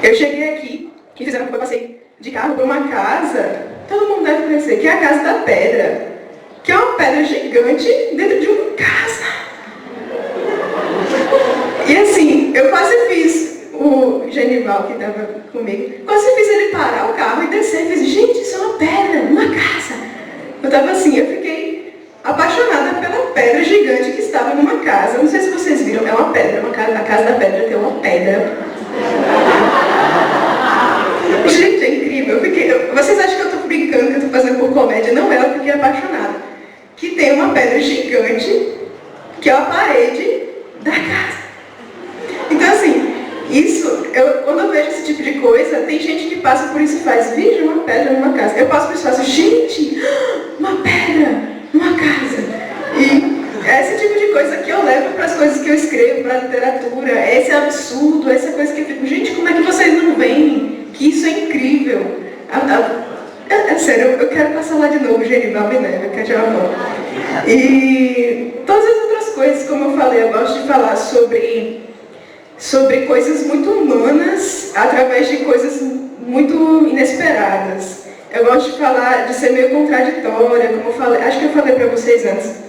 Eu cheguei aqui, eu passei de carro para uma casa, todo mundo deve conhecer, que é a Casa da Pedra, que é uma pedra gigante dentro de uma casa. E assim, eu quase fiz o Genival, que estava comigo, quase fiz ele parar o carro e descer, e fiz, gente, isso é uma pedra, uma casa. Eu estava assim, eu fiquei apaixonada pela pedra gigante que estava numa casa. Não sei se vocês viram, é uma pedra, a Casa da Pedra tem uma pedra. Gente, é incrível. Vocês acham que eu estou brincando, que eu estou fazendo por comédia? Não é, eu fiquei apaixonada. Que tem uma pedra gigante, que é a parede da casa. Então, assim, quando eu vejo esse tipo de coisa, tem gente que passa por isso e faz, veja uma pedra numa casa. Eu passo por isso e faço, gente, uma pedra numa casa. E é esse tipo de coisa que eu levo para as coisas que eu escrevo, para a literatura, é esse absurdo, essa coisa que eu fico, gente, como é que vocês não veem que isso é incrível? É sério, eu quero passar lá de novo, Genival Minerva, que é de avó. E todas as outras coisas, como eu falei, eu gosto de falar sobre coisas muito humanas através de coisas muito inesperadas. Eu gosto de falar, de ser meio contraditória, como eu falei, acho que eu falei para vocês antes,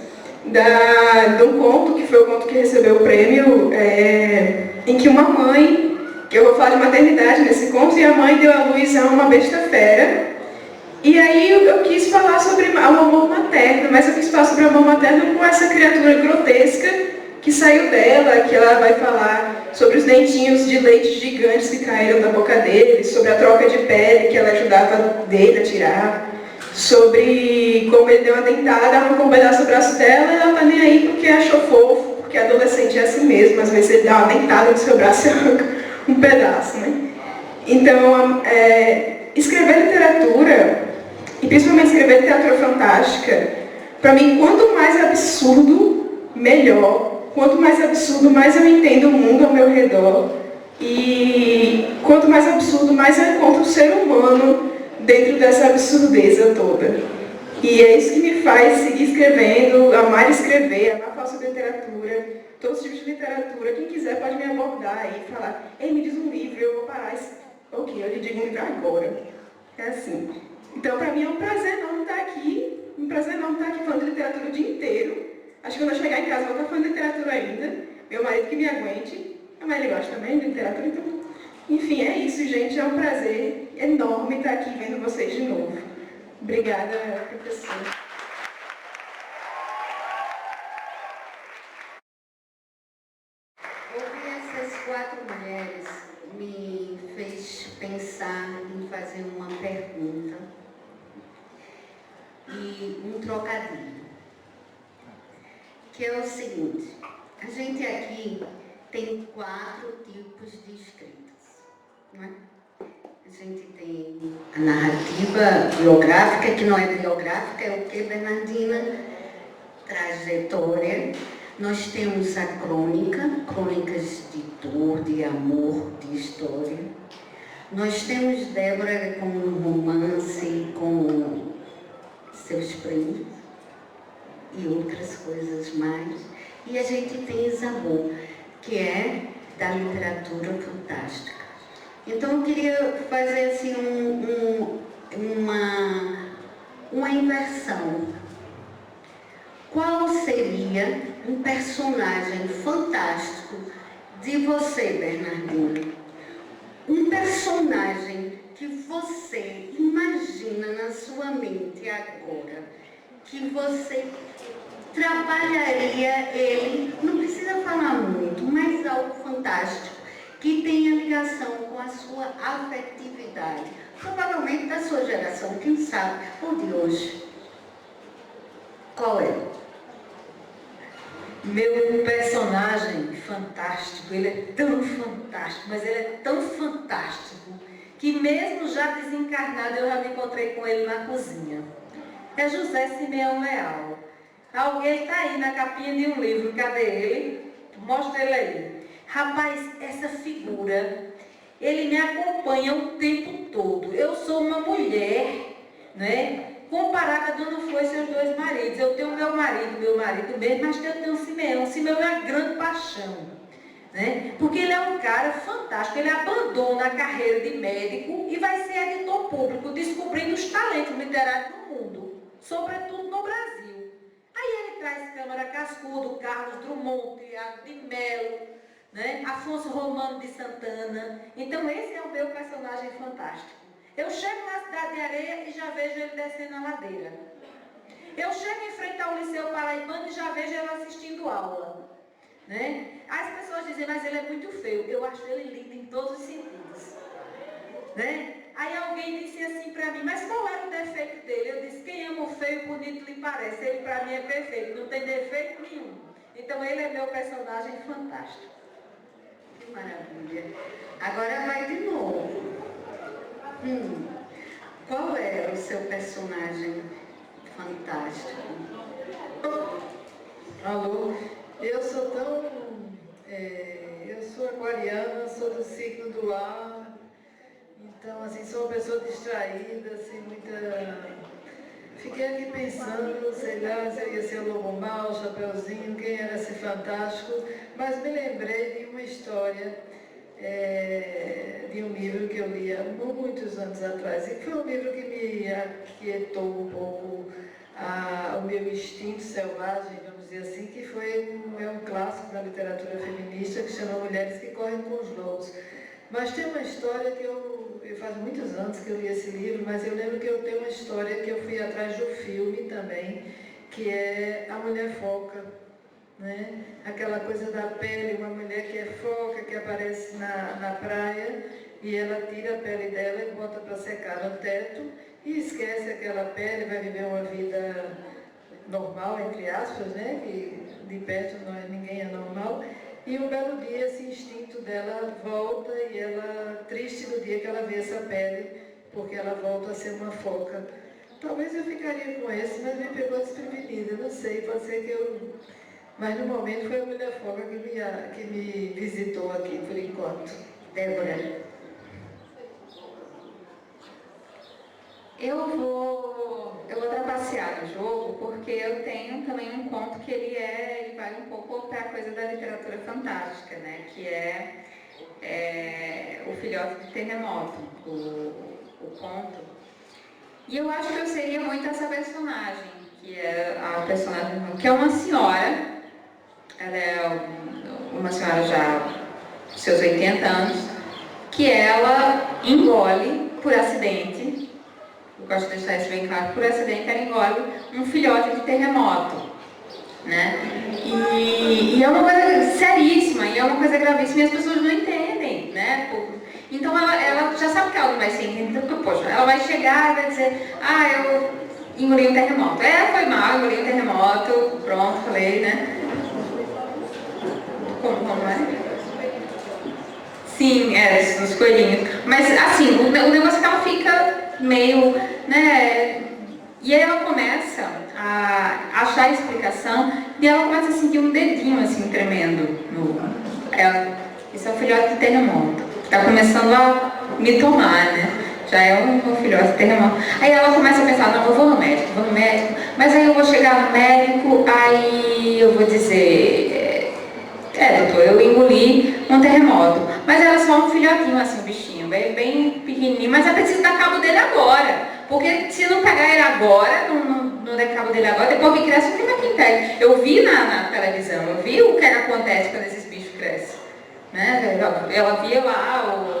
de um conto, que foi o conto que recebeu o prêmio, em que uma mãe, que eu vou falar de maternidade nesse conto, e a mãe deu à luz a uma besta fera. E aí eu quis falar sobre o amor materno, mas eu quis falar sobre o amor materno com essa criatura grotesca que saiu dela, que ela vai falar sobre os dentinhos de leite gigantes que caíram da boca dele, sobre a troca de pele que ela ajudava dele a tirar, sobre como ele deu uma dentada, arrancou um pedaço do braço dela e ela tá nem aí porque achou fofo, porque adolescente é assim mesmo, às vezes ele dá uma dentada no seu braço e arranca um pedaço, né? Então, escrever literatura, e principalmente escrever literatura fantástica, para mim, quanto mais absurdo, melhor. Quanto mais absurdo, mais eu entendo o mundo ao meu redor. E quanto mais absurdo, mais eu encontro o ser humano dentro dessa absurdeza toda. E é isso que me faz seguir escrevendo, amar escrever, amar falar sobre literatura, todos os tipos de literatura. Quem quiser pode me abordar aí e falar, ei, me diz um livro, eu vou parar. Ok, eu lhe digo um livro agora. É assim. Então, para mim é um prazer enorme estar aqui. Um prazer enorme estar aqui falando de literatura o dia inteiro. Acho que quando eu chegar em casa eu vou estar falando de literatura ainda. Meu marido que me aguente. Mas ele gosta também de literatura, então... Enfim, é isso, gente. É um prazer enorme estar aqui vendo vocês de novo. Obrigada, professora. Ouvir essas 4 mulheres me fez pensar em fazer uma pergunta e um trocadilho, que é o seguinte: a gente aqui tem 4 tipos de escritas, não é? A gente tem a narrativa biográfica, que não é biográfica, é o que, Bernardina? Trajetória. Nós temos a crônica, crônicas de dor, de amor, de história. Nós temos Débora com um romance, com seus primos e outras coisas mais. E a gente tem Isabeau, que é da literatura fantástica. Então eu queria fazer assim uma inversão. Qual seria um personagem fantástico de você, Bernardina? Um personagem que você imagina na sua mente agora, que você trabalharia ele, não precisa falar muito, mas algo fantástico, que tenha ligação com a sua afetividade, provavelmente da sua geração, quem sabe, ou de hoje. Qual é? Meu personagem fantástico, ele é tão fantástico, mas ele é tão fantástico, que mesmo já desencarnado, eu já me encontrei com ele na cozinha. É José Simeão Leal. Alguém está aí na capinha de um livro, cadê ele? Mostra ele aí. Rapaz, essa figura, ele me acompanha o tempo todo. Eu sou uma mulher, né? Comparada a Dona Flor e seus 2 maridos. Eu tenho meu marido mesmo, mas eu tenho Simeão. Simeão é a grande paixão. né? Porque ele é um cara fantástico, ele abandona a carreira de médico e vai ser editor público, descobrindo os talentos literários do mundo, sobretudo no Brasil. Aí ele traz Câmara Cascudo, Carlos Drummond, Tiago de Mello, né? Afonso Romano de Santana. Então esse é o meu personagem fantástico. Eu chego na Cidade de Areia e já vejo ele descendo a ladeira. Eu chego em frente ao Liceu Paraibano e já vejo ele assistindo aula, né? As pessoas dizem, mas ele é muito feio. Eu acho ele lindo em todos os sentidos, né? Aí alguém disse assim para mim, mas qual era o defeito dele? Eu disse, quem ama o feio, bonito lhe parece. Ele para mim é perfeito, não tem defeito nenhum. Então ele é meu personagem fantástico. Que maravilha. Agora vai de novo. Qual é o seu personagem fantástico? Alô, eu sou tão... eu sou aquariana, sou do signo do ar, então, assim, sou uma pessoa distraída, assim, muita... Fiquei aqui pensando, sei lá, se eu ia ser o Lobo Mau, o Chapeuzinho, quem era esse fantástico, mas me lembrei de uma história de um livro que eu li há muitos anos atrás, e que foi um livro que me aquietou um pouco o meu instinto selvagem, vamos dizer assim, que é um clássico da literatura feminista que chama Mulheres que Correm com os Lobos. Mas tem uma história que faz muitos anos que eu li esse livro, mas eu lembro que eu tenho uma história que eu fui atrás do filme também, que é A Mulher Foca, né? Aquela coisa da pele, uma mulher que é foca, que aparece na praia, e ela tira a pele dela e bota para secar no teto, e esquece aquela pele, vai viver uma vida normal, entre aspas, né? Que de perto ninguém é normal. E um belo dia esse instinto dela volta e ela, triste do dia que ela vê essa pele, porque ela volta a ser uma foca. Talvez eu ficaria com esse, mas me pegou desprevenida, não sei, pode ser que eu... Mas no momento foi a Mulher Foca que me visitou aqui por enquanto. Débora. Eu vou trapacear no jogo porque eu tenho também um conto que ele vai um pouco para a coisa da literatura fantástica, né? Que é O Filhote de Terremoto, o conto. E eu acho que eu seria muito essa personagem, que é a personagem que é uma senhora, ela é uma senhora já seus 80 anos, que ela engole por acidente. Eu gosto de deixar isso bem claro, por acidente ela engole um filhote de terremoto, né? E é uma coisa seríssima, e é uma coisa gravíssima, e as pessoas não entendem, né? Então ela já sabe que ela não vai ser entendida, porque, poxa, ela vai chegar e vai dizer, eu engoli um terremoto. Foi mal, engoli um terremoto, pronto, falei, né? Como é? Sim, dos coelhinhos. Mas, assim, o negócio é que ela fica meio, né? E aí ela começa a achar a explicação e ela começa a sentir um dedinho, assim, tremendo. Esse é o filhote de terremoto. Está começando a me tomar, né? Já é um filhote de terremoto. Aí ela começa a pensar, não, eu vou no médico. Mas aí eu vou chegar no médico, aí eu vou dizer... doutor, eu engoli um terremoto. Mas era só um filhotinho, assim, um bichinho, bem pequenininho. Mas eu preciso dar cabo dele agora. Porque se não pegar ele agora, não der cabo dele agora, depois que cresce, não tem mais quem pega. Eu vi na televisão, eu vi o que acontece quando esses bichos crescem. Né? Ela via lá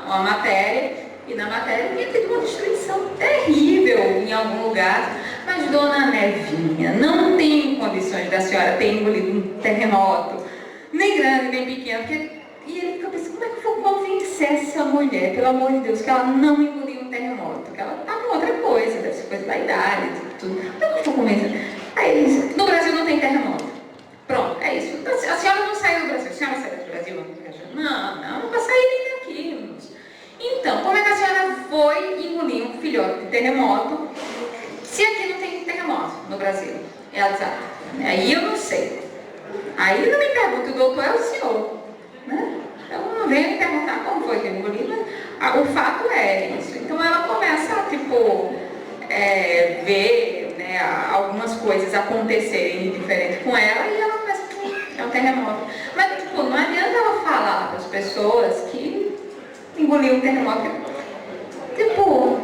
a matéria, e na matéria tinha tido uma destruição terrível em algum lugar. Mas, dona Nevinha, não tem condições da senhora ter engolido um terremoto. Nem grande, nem pequeno, e ele fica pensando, como é que eu vou convencer essa mulher, pelo amor de Deus, que ela não engoliu um terremoto, que ela está com outra coisa, deve ser coisa da idade, tudo. Como é que eu vou convencer? Aí ele diz, no Brasil não tem terremoto. Pronto, é isso. A senhora não saiu do Brasil, a senhora saiu do Brasil? Não vai sair nem daqui. Então, como é que a senhora foi engolir um filhote de terremoto, se aqui não tem terremoto no Brasil? Ela diz, aí eu não sei. Aí não me pergunta, o doutor é o senhor, né? Então não venha me perguntar como foi que eu engoli, mas o fato é isso. Então ela começa a, ver, né, algumas coisas acontecerem diferente com ela, e ela começa, é um terremoto. Mas, tipo, não adianta ela falar para as pessoas que engoliu um terremoto. Tipo,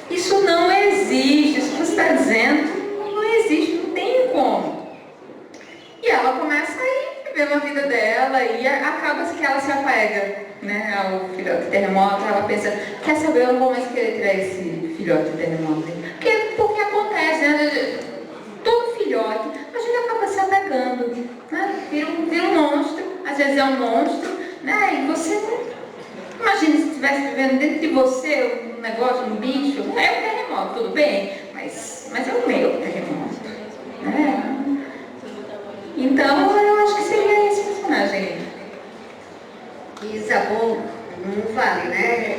isso não existe, isso que você está dizendo não existe, não tem como. E ela começa a ir viver uma vida dela e acaba que ela se apega, né, ao filhote de terremoto. Ela pensa, quer saber, eu não vou mais querer tirar esse filhote de terremoto. Porque acontece, né? Todo filhote, a gente acaba se apegando, né? Vira um monstro, às vezes é um monstro, né? E você imagina se estivesse vivendo dentro de você um negócio, um bicho, é um terremoto, tudo bem, mas é o meu terremoto, né? Então eu acho que seria esse personagem aí. Isabeau não vale, né?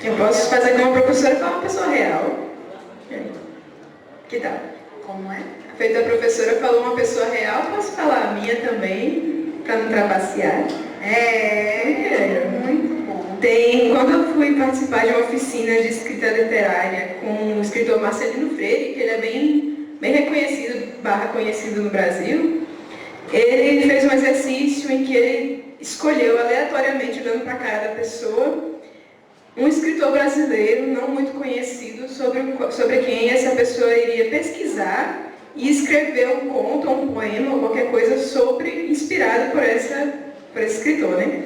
Eu posso fazer como uma professora para uma pessoa real. Que tal? Como é? Feito a professora falou uma pessoa real, posso falar a minha também, para não trapacear. Muito bom. Quando eu fui participar de uma oficina de escrita literária com o escritor Marcelino Freire, que ele é bem reconhecido, conhecido no Brasil, ele fez um exercício em que ele escolheu aleatoriamente, olhando para a cara da pessoa, um escritor brasileiro não muito conhecido sobre quem essa pessoa iria pesquisar e escrever um conto, um poema ou qualquer coisa inspirado por esse escritor, né?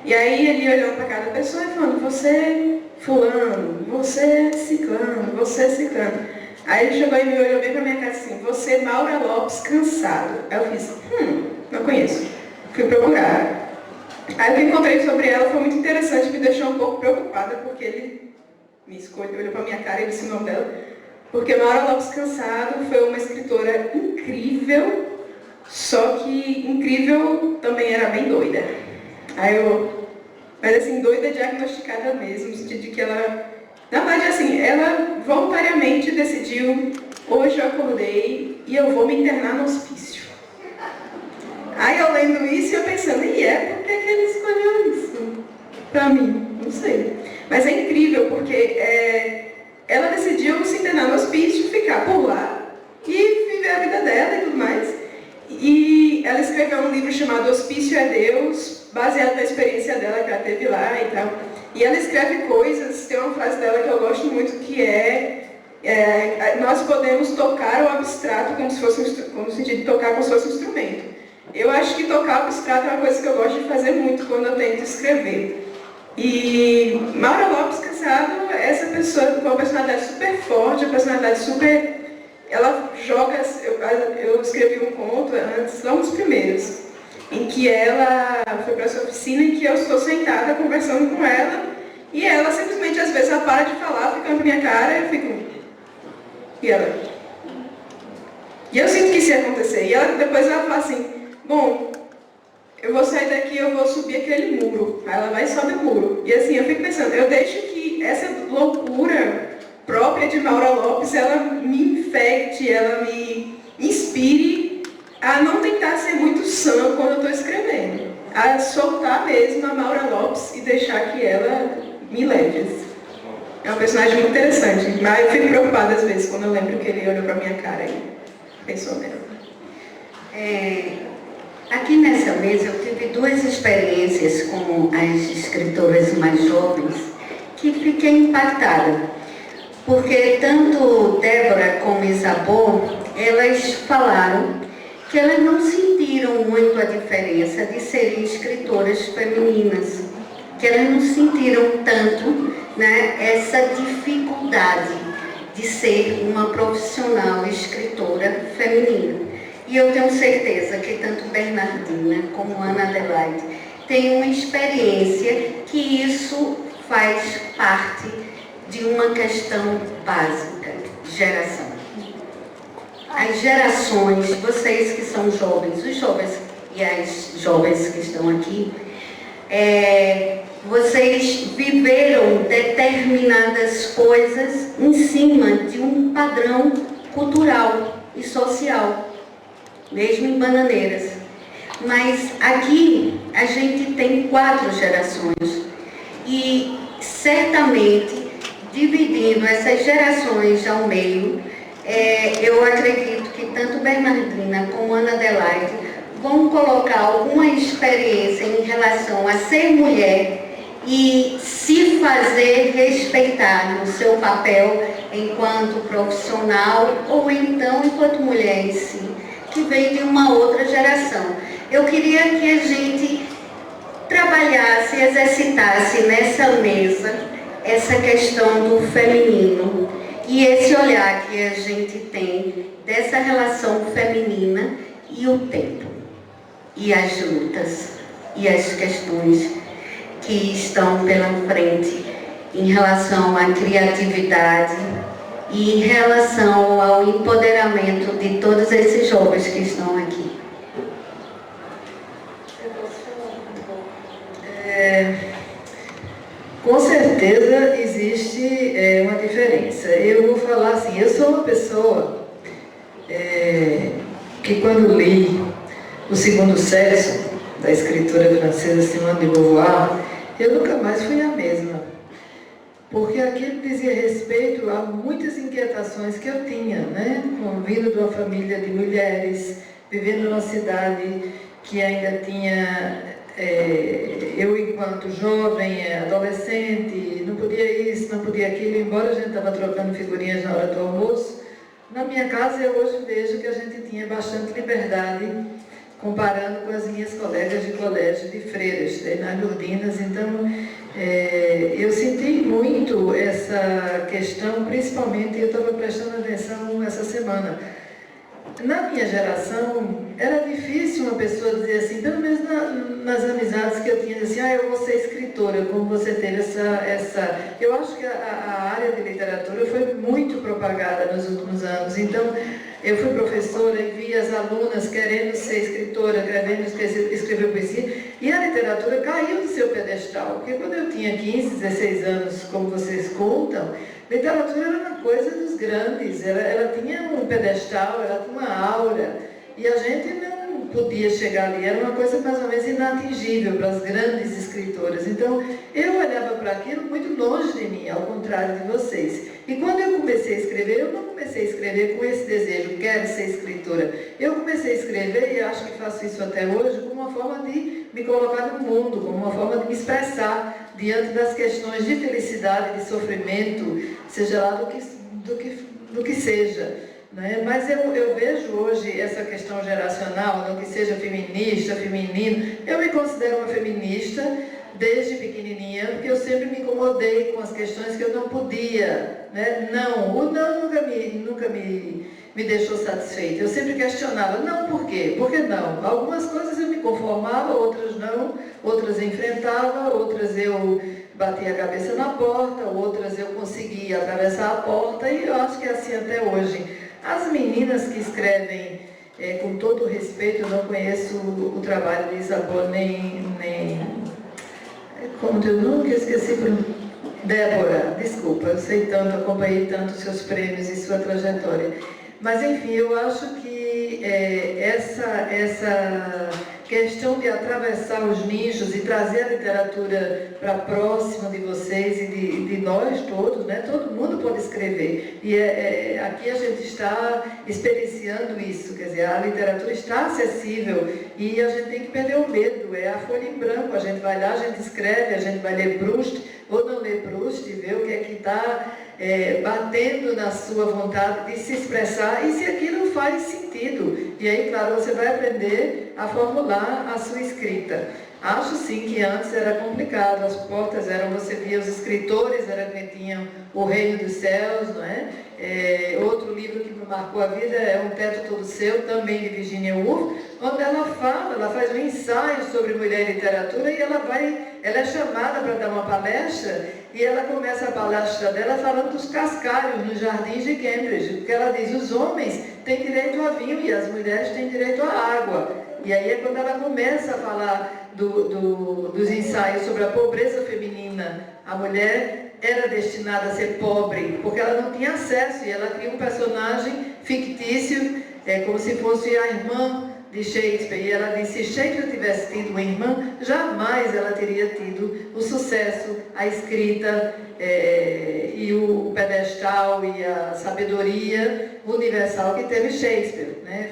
E aí ele olhando para cada pessoa e falando, você fulano, você ciclano, você ciclano. Aí ele chegou e me olhou bem para minha cara assim, você Maura Lopes Cansado. Aí eu fiz, não conheço. Fui procurar. Aí o que encontrei sobre ela foi muito interessante, me deixou um pouco preocupada, porque ele me escolheu, olhou para minha cara e disse o nome dela. Porque Maura Lopes Cansado foi uma escritora incrível, só que incrível também era bem doida. Mas assim, doida diagnosticada mesmo, no sentido de que ela, na verdade assim, ela voluntariamente decidiu, hoje eu acordei e eu vou me internar no hospício. Aí eu lendo isso e eu pensando, por que ele escolheu isso pra mim? Não sei. Mas é incrível, porque ela decidiu se internar no hospício, ficar por lá e viver a vida dela e tudo mais. E ela escreveu um livro chamado Hospício é Deus, baseado na experiência dela que ela teve lá e tal. E ela escreve coisas, tem uma frase dela que eu gosto muito, que nós podemos tocar o abstrato como se fosse no sentido de tocar como se fosse um instrumento. Eu acho que tocar o abstrato é uma coisa que eu gosto de fazer muito quando eu tento escrever. E Maura Lopes Cansado é essa pessoa com uma personalidade super forte, uma personalidade super... Ela joga... Eu escrevi um conto antes, logo dos primeiros, em que ela foi para essa oficina em que eu estou sentada conversando com ela e ela simplesmente, às vezes, ela para de falar, fica na minha cara e eu fico... E ela... E eu sinto que isso ia acontecer. E depois ela fala assim, bom, eu vou sair daqui, eu vou subir aquele muro. Aí ela vai e sobe o muro. E assim, eu fico pensando, eu deixo que essa loucura própria de Maura Lopes, ela me infecte, ela me inspire a não tentar ser muito sã quando eu estou escrevendo. A soltar mesmo a Maura Lopes e deixar que ela me leve. É um personagem muito interessante. Mas eu fico preocupada às vezes quando eu lembro que ele olhou para minha cara e pensou nela. Aqui nessa mesa eu tive duas experiências com as escritoras mais jovens que fiquei impactada, porque tanto Débora como Isabeau, elas falaram que elas não sentiram muito a diferença de serem escritoras femininas, que elas não sentiram tanto, né, essa dificuldade de ser uma profissional escritora feminina. E eu tenho certeza que tanto Bernardina como Ana Adelaide têm uma experiência que isso faz parte de uma questão básica, geração. As gerações, vocês que são jovens, os jovens e as jovens que estão aqui, vocês viveram determinadas coisas em cima de um padrão cultural e social, mesmo em Bananeiras. Mas aqui a gente tem 4 gerações e certamente dividindo essas gerações ao meio, eu acredito que tanto Bernardina como Ana Adelaide vão colocar alguma experiência em relação a ser mulher e se fazer respeitar no seu papel enquanto profissional ou então enquanto mulher em si, que vem de uma outra geração. Eu queria que a gente trabalhasse, exercitasse nessa mesa essa questão do feminino e esse olhar que a gente tem dessa relação feminina e o tempo, e as lutas, e as questões que estão pela frente em relação à criatividade e em relação ao empoderamento de todos esses jovens que estão aqui. Com certeza existe uma diferença. Eu vou falar assim, eu sou uma pessoa que quando li O Segundo Sexo, da escritora francesa Simone de Beauvoir, eu nunca mais fui a mesma. Porque aquilo dizia respeito a muitas inquietações que eu tinha, né? Vindo de uma família de mulheres, vivendo numa cidade que ainda tinha... eu, enquanto jovem, adolescente, não podia isso, não podia aquilo, embora a gente estava trocando figurinhas na hora do almoço, na minha casa eu hoje vejo que a gente tinha bastante liberdade, comparando com as minhas colegas de colégio de freiras, nas Lourdinas. Então, eu senti muito essa questão, principalmente, eu estava prestando atenção essa semana. Na minha geração, era difícil uma pessoa dizer assim, pelo menos nas amizades que eu tinha, assim, eu vou ser escritora, como você teve essa... Eu acho que a área de literatura foi muito propagada nos últimos anos, então eu fui professora e vi as alunas querendo ser escritora, querendo escrever poesia, e a literatura caiu do seu pedestal, porque quando eu tinha 15, 16 anos, como vocês contam, literatura era uma coisa dos grandes, ela tinha um pedestal, ela tinha uma aura, e a gente não podia chegar ali, era uma coisa mais ou menos inatingível para as grandes escritoras. Então, eu olhava para aquilo muito longe de mim, ao contrário de vocês. E quando eu comecei a escrever, eu não comecei a escrever com esse desejo, quero ser escritora. Eu comecei a escrever, e acho que faço isso até hoje, como uma forma de me colocar no mundo, como uma forma de me expressar diante das questões de felicidade, de sofrimento, seja lá do que seja. Né? Mas eu vejo hoje essa questão geracional, não que seja feminista, feminino. Eu me considero uma feminista desde pequenininha, porque eu sempre me incomodei com as questões que eu não podia. Né? O não nunca me deixou satisfeita. Eu sempre questionava, não, por quê? Por que não? Algumas coisas eu me conformava, outras não, outras enfrentava, outras eu batia a cabeça na porta, outras eu conseguia atravessar a porta, e eu acho que é assim até hoje. As meninas que escrevem, com todo respeito, eu não conheço o trabalho de Isabel, nem como teu nome, que eu esqueci, Débora, desculpa, eu sei tanto, acompanhei tanto seus prêmios e sua trajetória. Mas, enfim, eu acho que essa questão de atravessar os nichos e trazer a literatura para próximo de vocês e de nós todos, né? Todo mundo pode escrever. E aqui a gente está experienciando isso, quer dizer, a literatura está acessível e a gente tem que perder o medo, é a folha em branco, a gente vai lá, a gente escreve, a gente vai ler Proust, ou não ler Proust, e ver o que é que está batendo na sua vontade de se expressar e se aquilo faz sentido. E aí, claro, você vai aprender a formular a sua escrita. Acho sim que antes era complicado, as portas eram, você via os escritores, era que tinham O Reino dos Céus, não é? Outro livro que me marcou a vida é Um Teto Todo Seu, também de Virginia Woolf, onde ela faz um ensaio sobre mulher e literatura, e ela é chamada para dar uma palestra, e ela começa a palestra dela falando dos cascalhos nos jardins de Cambridge, porque ela diz, os homens têm direito a vinho e as mulheres têm direito à água. E aí é quando ela começa a falar dos ensaios sobre a pobreza feminina. A mulher era destinada a ser pobre, porque ela não tinha acesso, e ela cria um personagem fictício, como se fosse a irmã de Shakespeare. E ela diz, se Shakespeare tivesse tido uma irmã, jamais ela teria tido o sucesso, a escrita, e o pedestal e a sabedoria universal que teve Shakespeare. Né?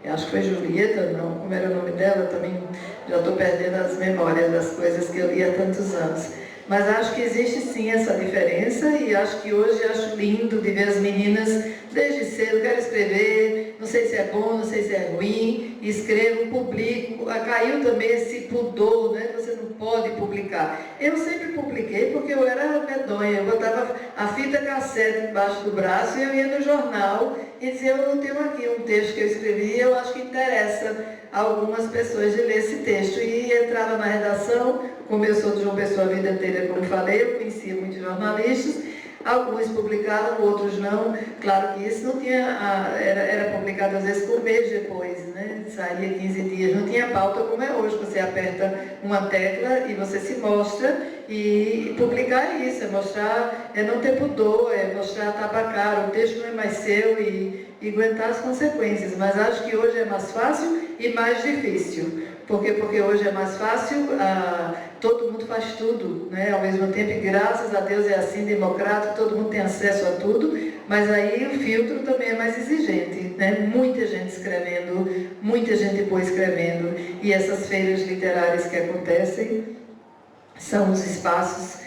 eu acho que foi Julieta, não, como era o nome dela, também já estou perdendo as memórias das coisas que eu li há tantos anos. Mas acho que existe sim essa diferença e acho que hoje acho lindo de ver as meninas desde cedo, quero escrever, não sei se é bom, não sei se é ruim, escrevo, publico, caiu também esse pudor, né? Você não pode publicar. Eu sempre publiquei porque eu era medonha, eu botava a fita cassete embaixo do braço e eu ia no jornal e dizia, eu tenho aqui um texto que eu escrevi e eu acho que interessa a algumas pessoas de ler esse texto. E entrava na redação, como eu sou de João Pessoa a vida inteira, como falei, eu conhecia muitos jornalistas, alguns publicavam, outros não. Claro que isso não tinha, era publicado às vezes por mês depois, né? Saía 15 dias, não tinha pauta como é hoje, você aperta uma tecla e você se mostra, e publicar isso, é mostrar, é não ter pudor, é mostrar tapa a cara, o texto não é mais seu e aguentar as consequências. Mas acho que hoje é mais fácil e mais difícil. Porque hoje é mais fácil, todo mundo faz tudo, né? Ao mesmo tempo, e graças a Deus é assim, democrático, todo mundo tem acesso a tudo, mas aí o filtro também é mais exigente, né? Muita gente escrevendo, muita gente boa escrevendo, e essas feiras literárias que acontecem são os espaços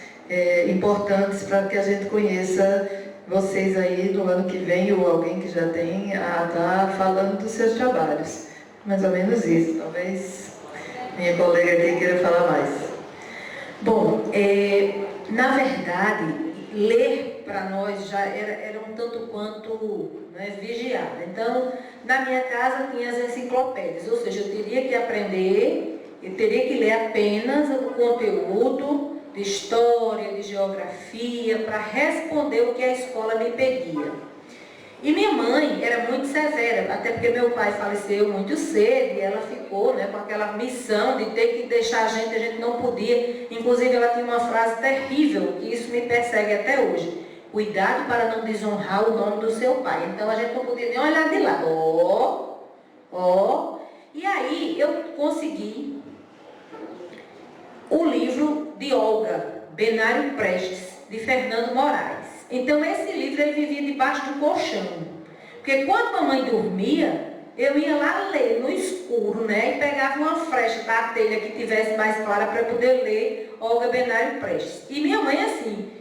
importantes para que a gente conheça vocês aí no ano que vem, ou alguém que já tem, a estar falando dos seus trabalhos. Mais ou menos isso, talvez minha colega aqui queira falar mais. Bom, na verdade, ler para nós já era um tanto quanto, né, vigiado. Então, na minha casa tinha as enciclopédias, ou seja, eu teria que aprender, eu teria que ler apenas o conteúdo de história, de geografia, para responder o que a escola me pedia. E minha mãe era muito severa, até porque meu pai faleceu muito cedo e ela ficou, né, com aquela missão de ter que deixar a gente não podia. Inclusive ela tinha uma frase terrível, que isso me persegue até hoje. Cuidado para não desonrar o nome do seu pai. Então a gente não podia nem olhar de lá. E aí eu consegui o livro de Olga Benário Prestes, de Fernando Moraes. Então esse livro ele vivia debaixo do colchão, porque quando a mamãe dormia, eu ia lá ler no escuro, né, e pegava uma frecha da telha que tivesse mais clara para poder ler Olga Benário Prestes. E minha mãe assim,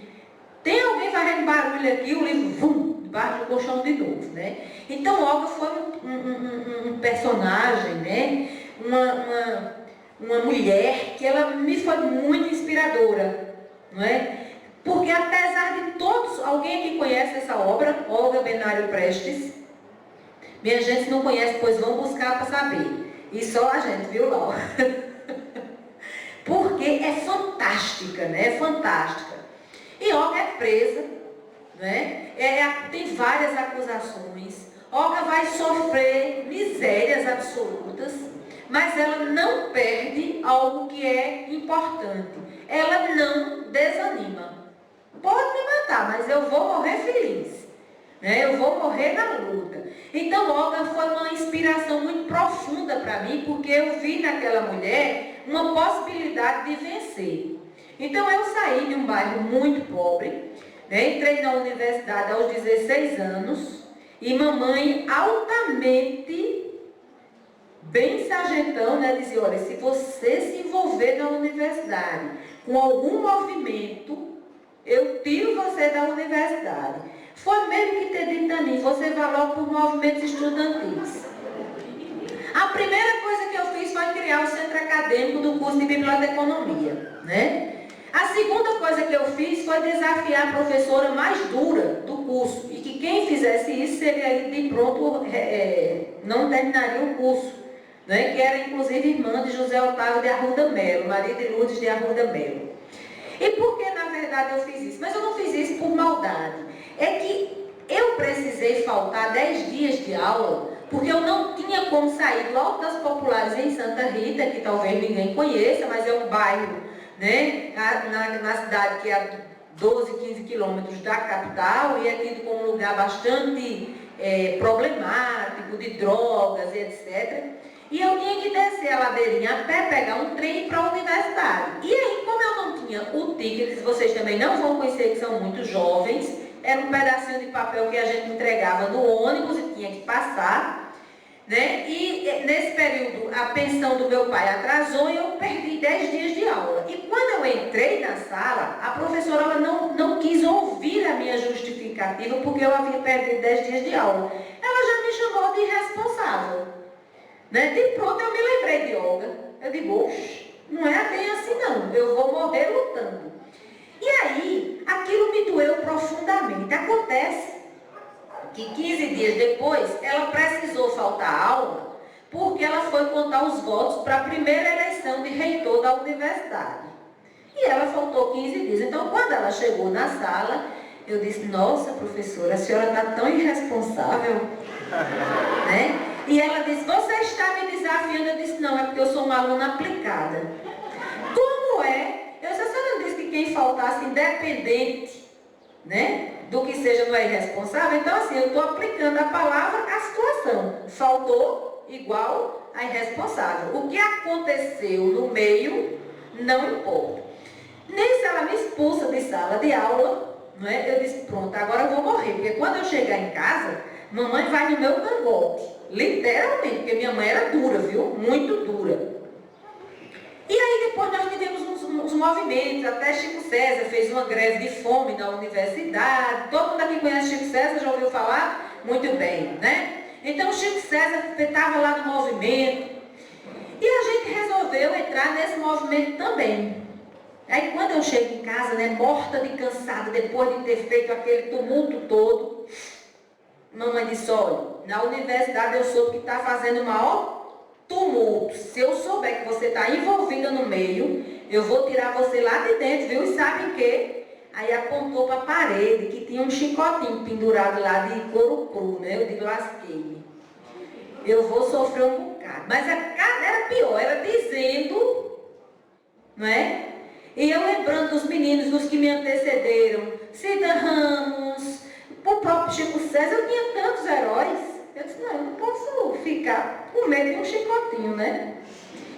tem alguém fazendo barulho aqui, o livro, vum, debaixo do colchão de novo, né. Então Olga foi um personagem, né, uma mulher que ela me foi muito inspiradora, não é? Porque apesar de todos, alguém aqui conhece essa obra, Olga Benário Prestes? Minha gente, se não conhece, pois vão buscar para saber. E só a gente, viu, Laura? Porque é fantástica, né? É fantástica. E Olga é presa, né? Tem várias acusações. Olga vai sofrer misérias absolutas, mas ela não perde algo que é importante. Ela não desanima. Pode me matar, mas eu vou morrer feliz, né? Eu vou morrer na luta. Então Olga foi uma inspiração muito profunda para mim, porque eu vi naquela mulher uma possibilidade de vencer. Então eu saí de um bairro muito pobre, né? Entrei na universidade aos 16 anos, e mamãe altamente bem sargentão, né, dizia, olha, se você se envolver na universidade com algum movimento, eu tiro você da universidade. Foi mesmo que ter dito a mim, você vai logo por movimentos estudantis. A primeira coisa que eu fiz foi criar o centro acadêmico do curso de biblioteconomia, né? A segunda coisa que eu fiz foi desafiar a professora mais dura do curso, e que quem fizesse isso seria de pronto, não terminaria o curso, né? Que era inclusive irmã de José Otávio de Arruda Melo, marido de Lourdes de Arruda Melo. E por que, na verdade, eu fiz isso? Mas eu não fiz isso por maldade. É que eu precisei faltar 10 dias de aula, porque eu não tinha como sair do Alto das Populares em Santa Rita, que talvez ninguém conheça, mas é um bairro, né, na cidade que é a 12, 15 quilômetros da capital, e é tido como um lugar bastante problemático, de drogas, etc. E eu tinha que descer a ladeirinha a pé, pegar um trem e ir para a universidade. E aí, como eu não tinha o ticket, vocês também não vão conhecer, que são muito jovens, era um pedacinho de papel que a gente entregava no ônibus e tinha que passar, né? E nesse período a pensão do meu pai atrasou e eu perdi 10 dias de aula. E quando eu entrei na sala, a professora ela não quis ouvir a minha justificativa porque eu havia perdido 10 dias de aula. Ela já me chamou de irresponsável, né? De pronto eu me lembrei de Olga. Eu digo, oxe, não é bem assim não, eu vou morrer lutando. E aí, aquilo me doeu profundamente. Acontece que 15 dias depois, ela precisou faltar a aula porque ela foi contar os votos para a primeira eleição de reitor da universidade. E ela faltou 15 dias. Então, quando ela chegou na sala, eu disse, nossa, professora, a senhora está tão irresponsável. Né? E ela disse, você está me desafiando? Eu disse, não, é porque eu sou uma aluna aplicada. Como é? Eu disse, a senhora não disse que quem faltasse independente, né, do que seja não é irresponsável? Então, assim, eu estou aplicando a palavra à situação. Faltou igual a irresponsável. O que aconteceu no meio não importa. Nem se ela me expulsa de sala de aula, né, eu disse, pronto, agora eu vou morrer. Porque quando eu chegar em casa, mamãe vai no meu cangote. Literalmente, porque minha mãe era dura, viu? Muito dura. E aí depois nós tivemos uns movimentos, até Chico César fez uma greve de fome na universidade. Todo mundo aqui conhece Chico César, já ouviu falar? Muito bem, né? Então Chico César estava lá no movimento. E a gente resolveu entrar nesse movimento também. Aí quando eu chego em casa, né, morta de cansada, depois de ter feito aquele tumulto todo, mamãe disse, olha, na universidade eu soube que está fazendo o maior tumulto. Se eu souber que você está envolvida no meio, eu vou tirar você lá de dentro, viu? E sabe o quê? Aí apontou para a parede, que tinha um chicotinho pendurado lá de couro cru, né? Eu digo, lasquei-me. Eu vou sofrer um bocado. Mas era pior, era dizendo, não é? E eu lembrando dos meninos, dos que me antecederam, Cida Ramos, o próprio Chico César, eu tinha tantos heróis. Eu disse, não, eu não posso ficar com medo de um chicotinho, né?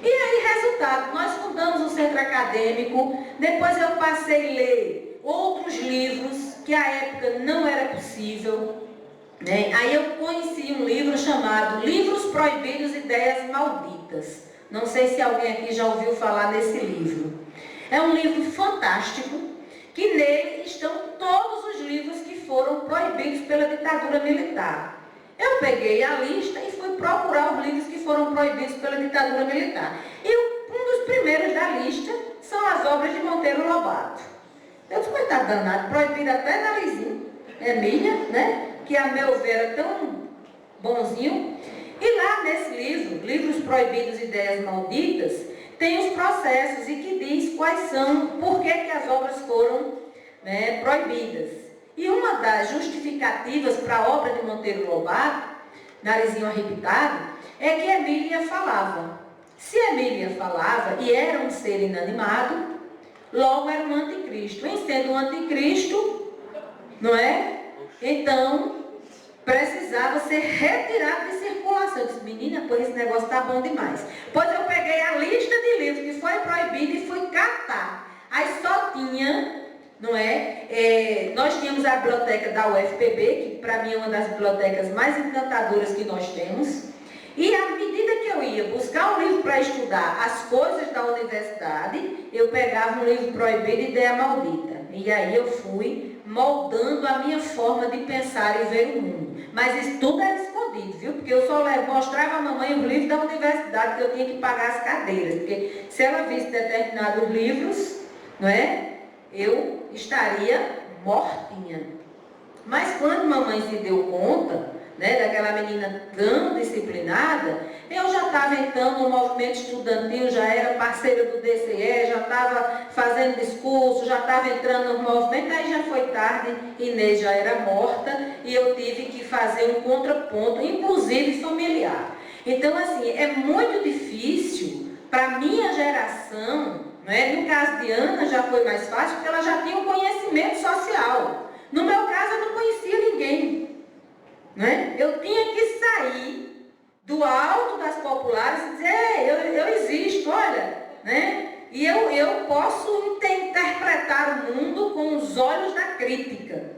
E aí, resultado, nós fundamos o centro acadêmico, depois eu passei a ler outros livros, que à época não era possível, né? Aí eu conheci um livro chamado Livros Proibidos, Ideias Malditas. Não sei se alguém aqui já ouviu falar desse livro. É um livro fantástico, que nele estão todos os livros que foram proibidos pela ditadura militar. Eu peguei a lista e fui procurar os livros que foram proibidos pela ditadura militar. E um dos primeiros da lista são as obras de Monteiro Lobato. Eu disse, mas tá danado, proibido até Narizinho, Emília, né? Que a meu ver era tão bonzinho. E lá nesse livro, Livros Proibidos, Ideias Malditas, tem os processos e que diz quais são, por que as obras foram, né, proibidas. E uma das justificativas para a obra de Monteiro Lobato, Narizinho Arrebitado, é que Emília falava. Se Emília falava e era um ser inanimado, logo era um anticristo. Em sendo um anticristo, não é? Então, precisava ser retirado de circulação. Eu disse, menina, pois esse negócio está bom demais. Pois eu peguei a lista de livros que foi proibido e fui catar. Aí só tinha... Não é? Nós tínhamos a biblioteca da UFPB, que para mim é uma das bibliotecas mais encantadoras que nós temos. E à medida que eu ia buscar um livro para estudar as coisas da universidade, eu pegava um livro proibido, Ideia Maldita. E aí eu fui moldando a minha forma de pensar e ver o mundo. Mas isso tudo era escondido, viu? Porque eu só mostrava à mamãe os livros da universidade que eu tinha que pagar as cadeiras. Porque se ela visse determinados livros, não é? Eu estaria mortinha. Mas quando mamãe se deu conta, né, daquela menina tão disciplinada, eu já estava entrando no movimento estudantil, já era parceira do DCE, já estava fazendo discurso, já estava entrando no movimento, aí já foi tarde, Inês já era morta e eu tive que fazer um contraponto, inclusive familiar. Então, assim, é muito difícil para a minha geração. Né? No caso de Ana já foi mais fácil, porque ela já tinha um conhecimento social. No meu caso, eu não conhecia ninguém. Né? Eu tinha que sair do alto das populares e dizer, eu existo, olha. Né? E eu posso interpretar o mundo com os olhos da crítica.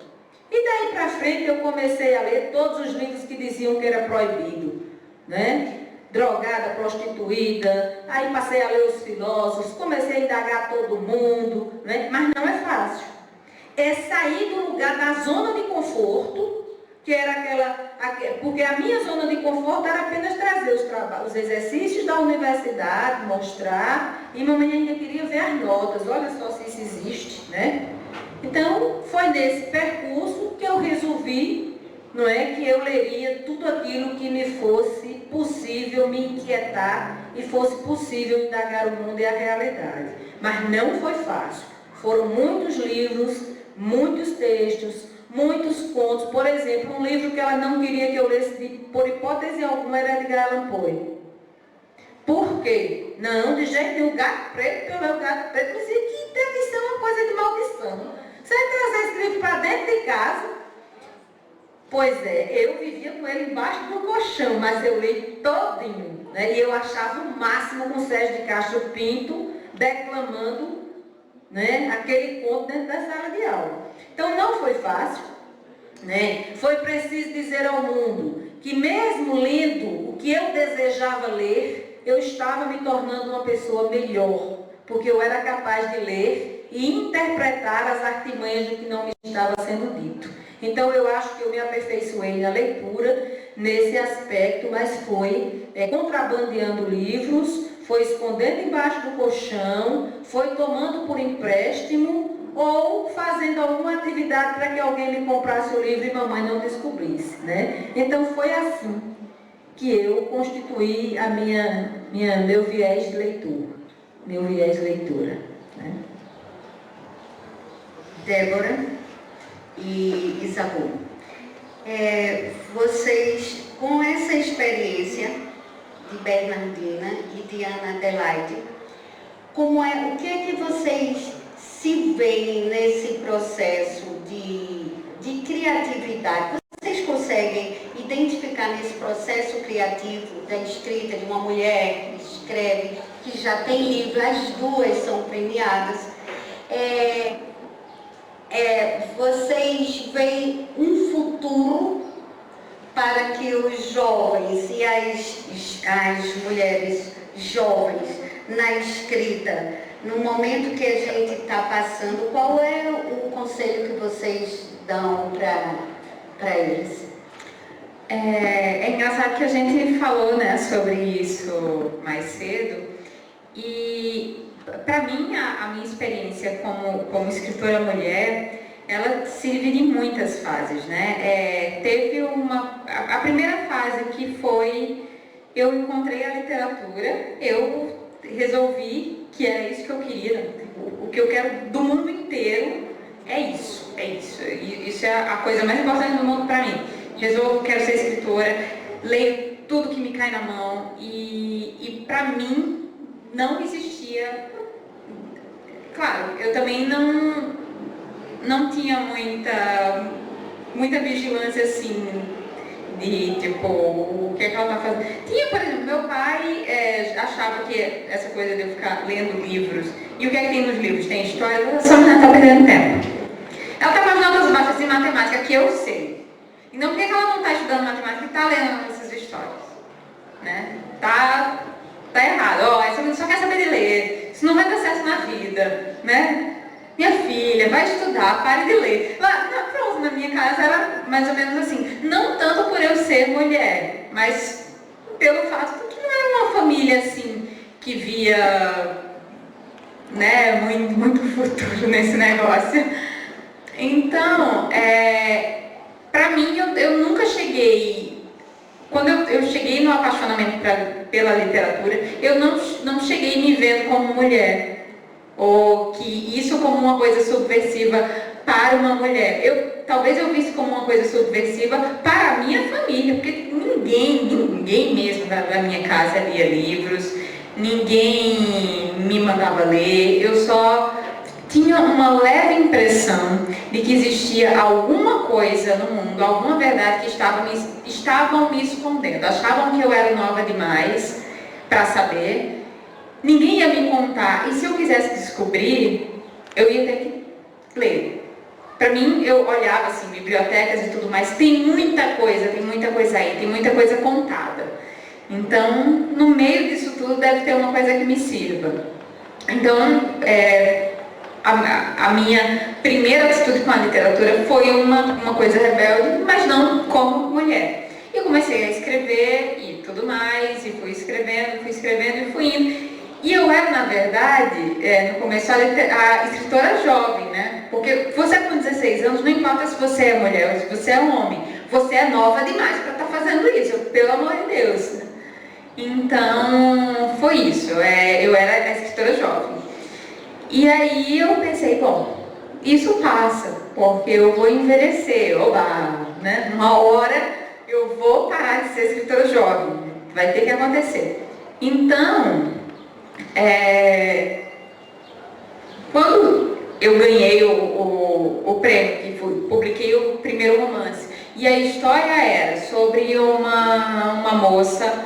E daí para frente eu comecei a ler todos os livros que diziam que era proibido. né? Drogada, prostituída, aí passei a ler os filósofos, comecei a indagar todo mundo, né? Mas não é fácil. É sair do lugar da zona de conforto, que era porque a minha zona de conforto era apenas trazer os exercícios da universidade, mostrar, e mamãe ainda queria ver as notas, olha só se isso existe, né? Então, foi nesse percurso que eu resolvi, não é, que eu leria tudo aquilo que me fosse possível me inquietar e fosse possível indagar o mundo e a realidade. Mas não foi fácil. Foram muitos livros, muitos textos, muitos contos. Por exemplo, um livro que ela não queria que eu lesse, por hipótese alguma, era Edgar Allan Poe. Por quê? Não, de jeito nenhum. Gato preto, pelo meu gato preto, dizia que deve ser uma coisa de maldição. Você vai trazer esse livro para dentro de casa? Pois é, eu vivia com ele embaixo do colchão, mas eu li todinho, né? E eu achava o máximo com Sérgio de Castro Pinto declamando, né, aquele conto dentro da sala de aula. Então não foi fácil, né? Foi preciso dizer ao mundo que mesmo lendo o que eu desejava ler, eu estava me tornando uma pessoa melhor, porque eu era capaz de ler e interpretar as artimanhas do que não me estava sendo dito. Então eu acho que eu me aperfeiçoei na leitura nesse aspecto, mas foi contrabandeando livros, foi escondendo embaixo do colchão, foi tomando por empréstimo ou fazendo alguma atividade para que alguém me comprasse o livro e mamãe não descobrisse, né? Então foi assim que eu constituí meu viés de leitura, né? Débora e Isabu, vocês, com essa experiência de Bernardina e de Ana Adelaide, o que é que vocês se veem nesse processo de criatividade? Vocês conseguem identificar nesse processo criativo da escrita de uma mulher que escreve, que já tem livro, as duas são premiadas, vocês veem um futuro para que os jovens e as mulheres jovens na escrita, no momento que a gente está passando, qual é o conselho que vocês dão para eles? É engraçado que a gente falou, né, sobre isso mais cedo, e para mim a minha experiência como escritora mulher, ela se divide em muitas fases, né? Teve a primeira fase que foi, eu encontrei a literatura, eu resolvi que era isso que eu queria, o que eu quero do mundo inteiro é isso, isso é a coisa mais importante do mundo para mim. Quero ser escritora, leio tudo que me cai na mão e para mim não existia, claro, eu também não tinha muita vigilância assim, de tipo, o que é que ela tá fazendo. Tinha, por exemplo, meu pai achava que essa coisa de eu ficar lendo livros, e o que é que tem nos livros? Tem história, essa menina tá perdendo tempo. Ela tá com as notas baixas em matemática, que eu sei. Então por que ela não está estudando matemática e está lendo essas histórias? Né? Tá errado. Essa menina só quer saber de ler. Isso não vai dar certo na vida. Né? Minha filha, vai estudar, pare de ler. Pronto, na minha casa era mais ou menos assim. Não tanto por eu ser mulher, mas pelo fato de que não era uma família assim que via, né, muito futuro nesse negócio. Então, para mim, eu nunca cheguei... Quando eu cheguei no apaixonamento pela literatura, eu não cheguei me vendo como mulher. Ou que isso como uma coisa subversiva para uma mulher. Talvez eu visse como uma coisa subversiva para a minha família, porque ninguém mesmo da minha casa lia livros, ninguém me mandava ler, eu só tinha uma leve impressão de que existia alguma coisa no mundo, alguma verdade que estavam me escondendo. Achavam que eu era nova demais para saber. Ninguém ia me contar. E se eu quisesse descobrir, eu ia ter que ler. Para mim, eu olhava assim, bibliotecas e tudo mais. Tem muita coisa aí, tem muita coisa contada. Então, no meio disso tudo, deve ter uma coisa que me sirva. Então, a minha primeira atitude com a literatura foi uma coisa rebelde, mas não como mulher. E eu comecei a escrever e tudo mais, e fui escrevendo e fui indo. E eu era, na verdade, no começo, a escritora jovem, né? Porque você com 16 anos, não importa se você é mulher ou se você é homem, você é nova demais para estar fazendo isso, pelo amor de Deus. Né? Então, foi isso. Eu era a escritora jovem. E aí eu pensei, bom, isso passa, porque eu vou envelhecer, né? Uma hora eu vou parar de ser escritora jovem, vai ter que acontecer. Então, quando eu ganhei o prêmio, que publiquei o primeiro romance, e a história era sobre uma moça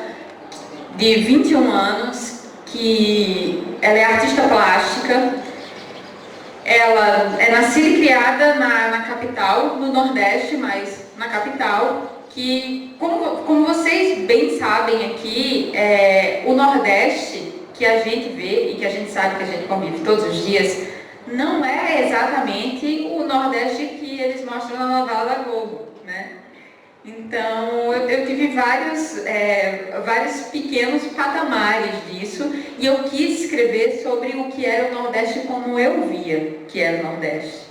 de 21 anos, que ela é artista plástica, ela é nascida e criada na capital, no Nordeste, mas na capital, que, como vocês bem sabem aqui, o Nordeste, que a gente vê e que a gente sabe que a gente convive todos os dias, não é exatamente o Nordeste que eles mostram na novela da Globo, né? Então, eu tive vários pequenos patamares disso, e eu quis escrever sobre o que era o Nordeste como eu via que era o Nordeste.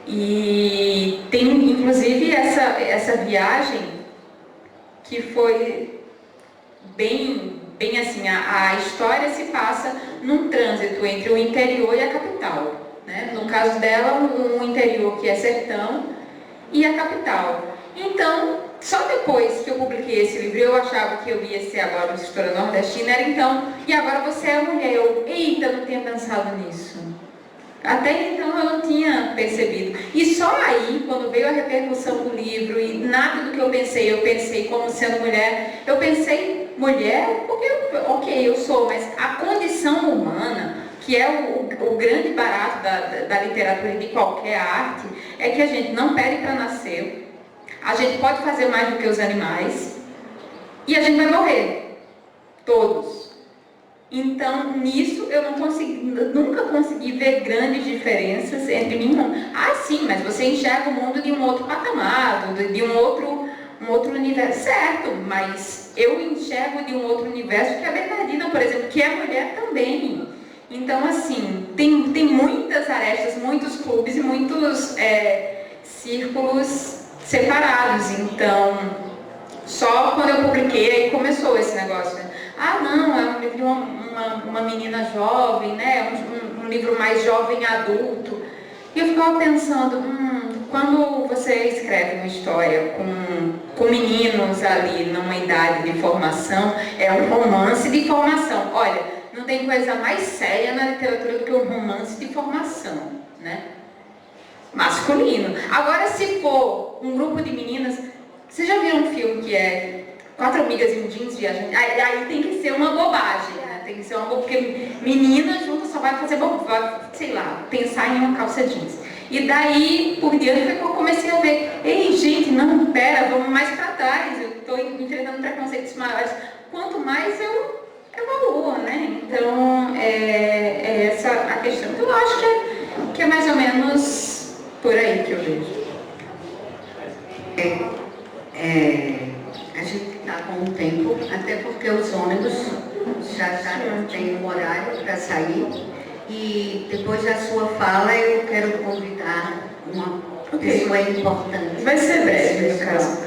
E tem, inclusive, essa viagem que foi bem assim, a história se passa num trânsito entre o interior e a capital, né? No caso dela, um interior que é sertão e a capital. Então, só depois que eu publiquei esse livro, eu achava que eu ia ser agora uma escritora nordestina, era então, e agora você é mulher. Eita, não tinha pensado nisso. Até então eu não tinha percebido. E só aí, quando veio a repercussão do livro, e nada do que eu pensei como sendo mulher, eu pensei mulher, porque, ok, eu sou, mas a condição humana, que é o grande barato da literatura e de qualquer arte, é que a gente não pede para nascer, a gente pode fazer mais do que os animais, e a gente vai morrer. Todos. Então, nisso, eu nunca consegui ver grandes diferenças entre mim e o mundo. Ah, sim, mas você enxerga o mundo de um outro patamar, de um outro universo. Certo, mas eu enxergo de um outro universo que a Bernardina, por exemplo, que é mulher também. Então, assim, tem muitas arestas, muitos clubes e muitos círculos separados. Então, só quando eu publiquei, aí começou esse negócio, né? Ah, não, é um livro de uma menina jovem, né? Um livro mais jovem adulto. E eu ficava pensando, quando você escreve uma história com meninos ali numa idade de formação, é um romance de formação. Olha, não tem coisa mais séria na literatura do que um romance de formação, né? Masculino. Agora, se for um grupo de meninas, vocês já viram um filme que é 4 amigas em um jeans viajando? Aí tem que ser uma bobagem, né? Tem que ser uma bobagem, porque menina junto só vai fazer bobagem, sei lá, pensar em uma calça jeans. E daí, por diante, foi que eu comecei a ver, ei, gente, não, pera, vamos mais para trás, eu estou enfrentando preconceitos maiores. Quanto mais eu evoluo, né? Então, é essa a questão. Então, eu acho que é mais ou menos por aí que eu vejo. A gente está com um tempo, até porque os ônibus já têm um horário para sair. E depois da sua fala, eu quero convidar uma pessoa importante. Vai ser breve, no caso.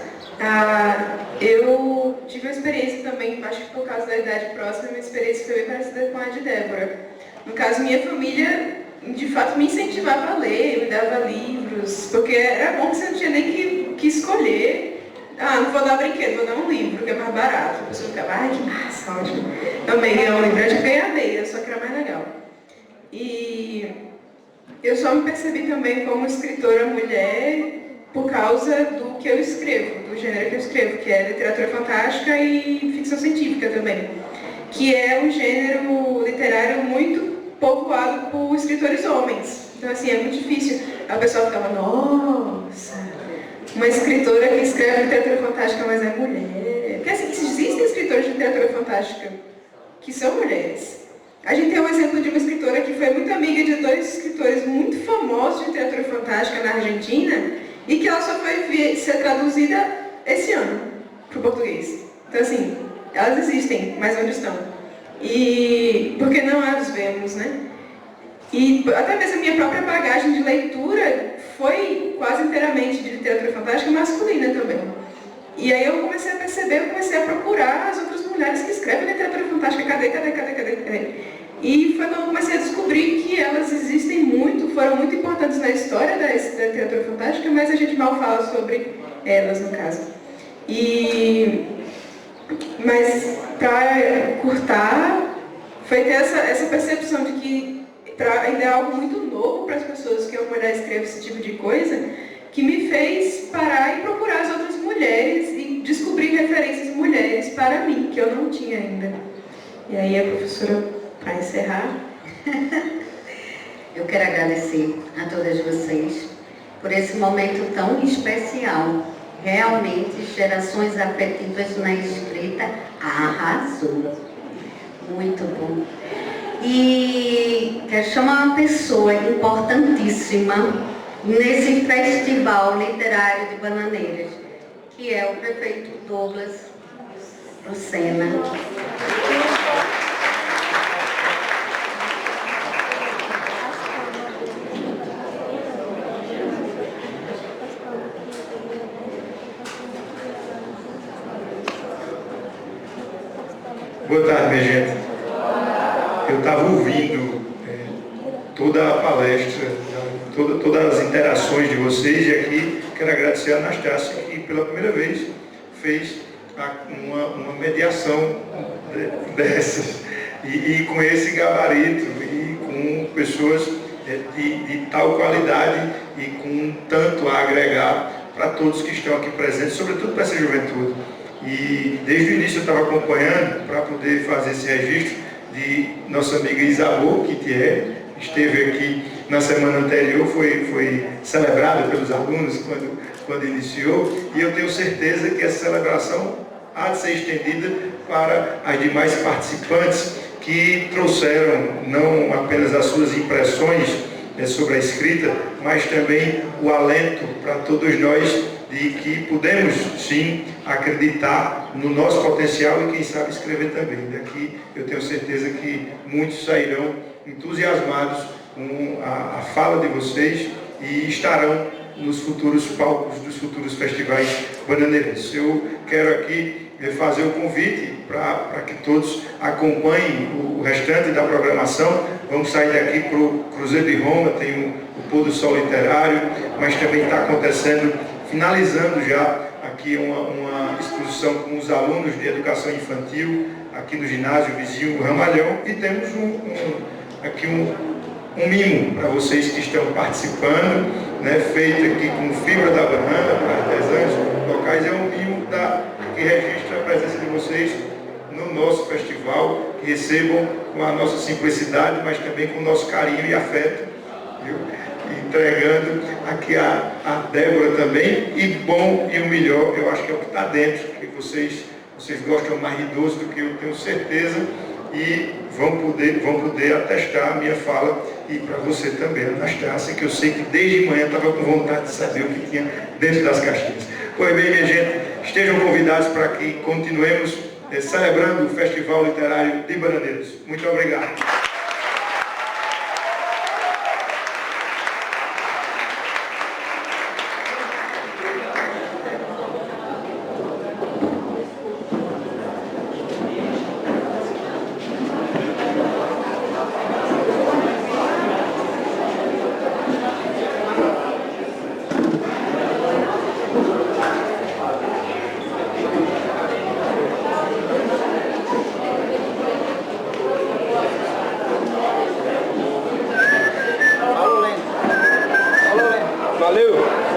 Eu tive uma experiência também, acho que por causa da idade próxima, minha experiência foi bem parecida com a de Débora. No caso, minha família, de fato, me incentivava a ler, me dava livros, porque era bom que você não tinha nem que escolher. Não vou dar brinquedo, vou dar um livro, que é mais barato. A pessoa ficava, ai, que massa, ótimo. Também ganhei um livro, eu já ganhei a meia, só que era mais legal. E eu só me percebi também como escritora mulher por causa do que eu escrevo, do gênero que eu escrevo, que é literatura fantástica e ficção científica também, que é um gênero literário muito povoado por escritores homens. Então, assim, é muito difícil. A pessoa ficava, nossa, uma escritora que escreve literatura fantástica, mas é mulher. Porque, assim, existem existem escritores de literatura fantástica que são mulheres. A gente tem um exemplo de uma escritora que foi muito amiga de dois escritores muito famosos de literatura fantástica na Argentina e que ela só foi ser traduzida esse ano para o português. Então, assim, elas existem, mas onde estão? E porque não as vemos, né? E até mesmo a minha própria bagagem de leitura foi quase inteiramente de literatura fantástica masculina também. E aí eu comecei a perceber, eu comecei a procurar as outras mulheres que escrevem literatura fantástica. Cadê? E foi quando eu comecei a descobrir que elas existem muito, foram muito importantes na história da literatura fantástica, mas a gente mal fala sobre elas, no caso. Mas para curtar, foi ter essa percepção de que ainda é algo muito novo para as pessoas que uma mulher escreve esse tipo de coisa, que me fez parar e procurar as outras mulheres e descobrir referências mulheres para mim, que eu não tinha ainda. E aí a professora, para encerrar... Eu quero agradecer a todas vocês por esse momento tão especial. Realmente, Gerações Afetivas na Escrita arrasou. Muito bom. E quero chamar uma pessoa importantíssima nesse festival literário de Bananeiras, que é o prefeito Douglas Lucena. Boa tarde, minha gente. Eu estava ouvindo toda a palestra, todas as interações de vocês, e aqui quero agradecer a Anastácia, que pela primeira vez fez uma mediação dessas, e com esse gabarito, e com pessoas de tal qualidade e com tanto a agregar para todos que estão aqui presentes, sobretudo para essa juventude. E desde o início eu estava acompanhando para poder fazer esse registro de nossa amiga Isabô, que esteve aqui na semana anterior, foi celebrada pelos alunos quando iniciou, e eu tenho certeza que essa celebração há de ser estendida para as demais participantes que trouxeram não apenas as suas impressões sobre a escrita, mas também o alento para todos nós de que podemos sim acreditar no nosso potencial e quem sabe escrever também. Daqui eu tenho certeza que muitos sairão entusiasmados com a fala de vocês e estarão nos futuros palcos dos futuros festivais bananeirenses. Eu quero aqui fazer o convite para que todos acompanhem o restante da programação. Vamos sair daqui para o Cruzeiro de Roma, tem o Pôr do Sol Literário, mas também está acontecendo, finalizando já aqui uma exposição com os alunos de educação infantil, aqui no ginásio vizinho Ramalhão, e temos aqui um mimo para vocês que estão participando, né, feito aqui com fibra da banana para artesãos locais. É um mimo que registra a presença de vocês no nosso festival, que recebam com a nossa simplicidade, mas também com o nosso carinho e afeto, viu? Entregando aqui a Débora também, e bom e o melhor, eu acho que é o que está dentro, que vocês gostam mais de doce do que eu, tenho certeza, e vão poder atestar a minha fala, e para você também, Anastácia, que eu sei que desde manhã estava com vontade de saber o que tinha dentro das caixinhas. Pois bem, minha gente, estejam convidados para que continuemos celebrando o Festival Literário de Bananeiras. Muito obrigado. Valeu!